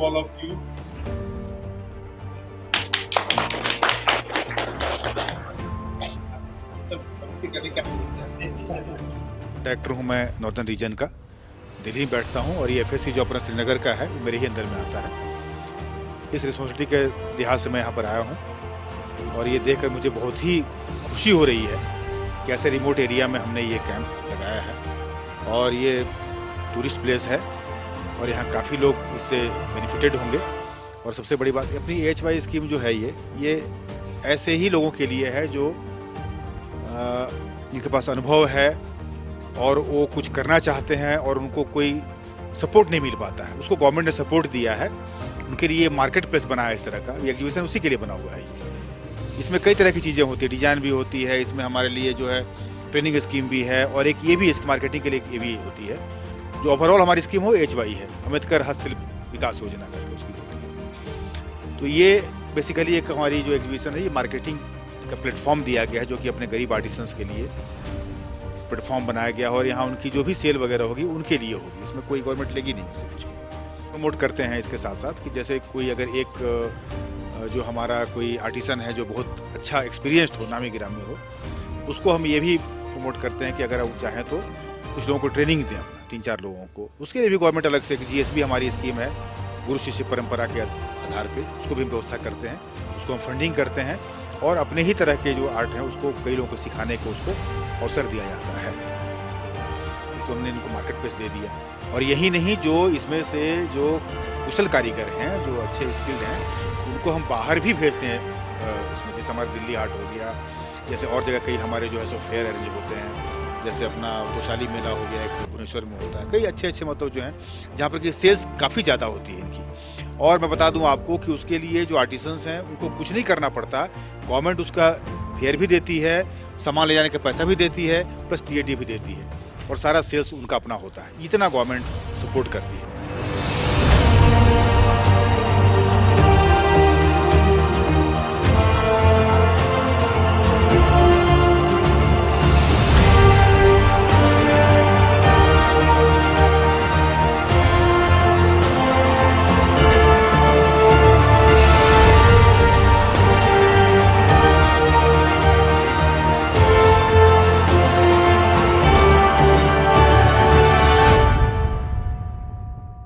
all of you. Director हूँ मैं northern region का, दिल्ली में बैठता हूँ और ये एफएससी जो अपना श्रीनगर का है वो मेरे ही अंदर में आता है। इस रिस्पॉन्सिबिलिटी के लिहाज से मैं यहाँ पर आया हूँ और ये देखकर मुझे बहुत ही खुशी हो रही है कि ऐसे रिमोट एरिया में हमने ये कैंप लगाया है और ये टूरिस्ट प्लेस है और यहाँ काफ़ी लोग इससे बेनिफिटेड होंगे। और सबसे बड़ी बात अपनी AHY स्कीम जो है ये ऐसे ही लोगों के लिए है जो जिनके पास अनुभव है और वो कुछ करना चाहते हैं और उनको कोई सपोर्ट नहीं मिल पाता है, उसको गवर्नमेंट ने सपोर्ट दिया है। उनके लिए मार्केट प्लेस बनाया है इस तरह का, ये एग्जीबिशन उसी के लिए बना हुआ है। इसमें कई तरह की चीज़ें होती है, डिजाइन भी होती है, इसमें हमारे लिए जो है ट्रेनिंग स्कीम भी है और एक ये भी इसकी मार्केटिंग के लिए ये भी होती है। जो ओवरऑल हमारी स्कीम हो AHY है, अम्बेडकर हस्तशिल्प विकास योजना करके उसकी होती है। तो ये बेसिकली एक हमारी जो एग्जीबिशन है ये मार्केटिंग का प्लेटफॉर्म दिया गया है, जो कि अपने गरीब आर्टिसंस के लिए प्लेटफॉर्म बनाया गया और यहाँ उनकी जो भी सेल वगैरह होगी उनके लिए होगी, इसमें कोई गवर्नमेंट लेगी नहीं उससे कुछ। प्रमोट करते हैं इसके साथ साथ कि जैसे कोई अगर एक जो हमारा कोई आर्टिसन है जो बहुत अच्छा एक्सपीरियंस्ड हो, नामी गिरामी हो, उसको हम ये भी प्रमोट करते हैं कि अगर वो चाहें तो कुछ लोगों को ट्रेनिंग दें, अपना 3-4 लोगों को। उसके लिए भी गवर्नमेंट अलग से GSB हमारी स्कीम है, गुरु शिष्य परंपरा के आधार पे उसको भी व्यवस्था करते हैं, उसको हम फंडिंग करते हैं और अपने ही तरह के जो आर्ट हैं उसको कई लोगों को सिखाने को उसको अवसर दिया जाता है। तो हमने इनको मार्केट प्लेस दे दिया और यही नहीं, जो इसमें से जो कुशल कारीगर हैं, जो अच्छे स्किल्ड हैं, उनको हम बाहर भी भेजते हैं। इसमें जैसे हमारा दिल्ली आर्ट हो गया, जैसे और जगह कई हमारे जो है सो फेयर अरेंज होते हैं, जैसे अपना तोशाली मेला हो गया, एक भुवनेश्वर में होता है, कई अच्छे मतलब जो हैं जहाँ पर कि सेल्स काफ़ी ज़्यादा होती है इनकी। और मैं बता दूं आपको कि उसके लिए जो आर्टिसंस हैं उनको कुछ नहीं करना पड़ता, गवर्नमेंट उसका फेयर भी देती है, सामान ले जाने का पैसा भी देती है, प्लस TAD भी देती है और सारा सेल्स उनका अपना होता है। इतना गवर्नमेंट सपोर्ट करती है।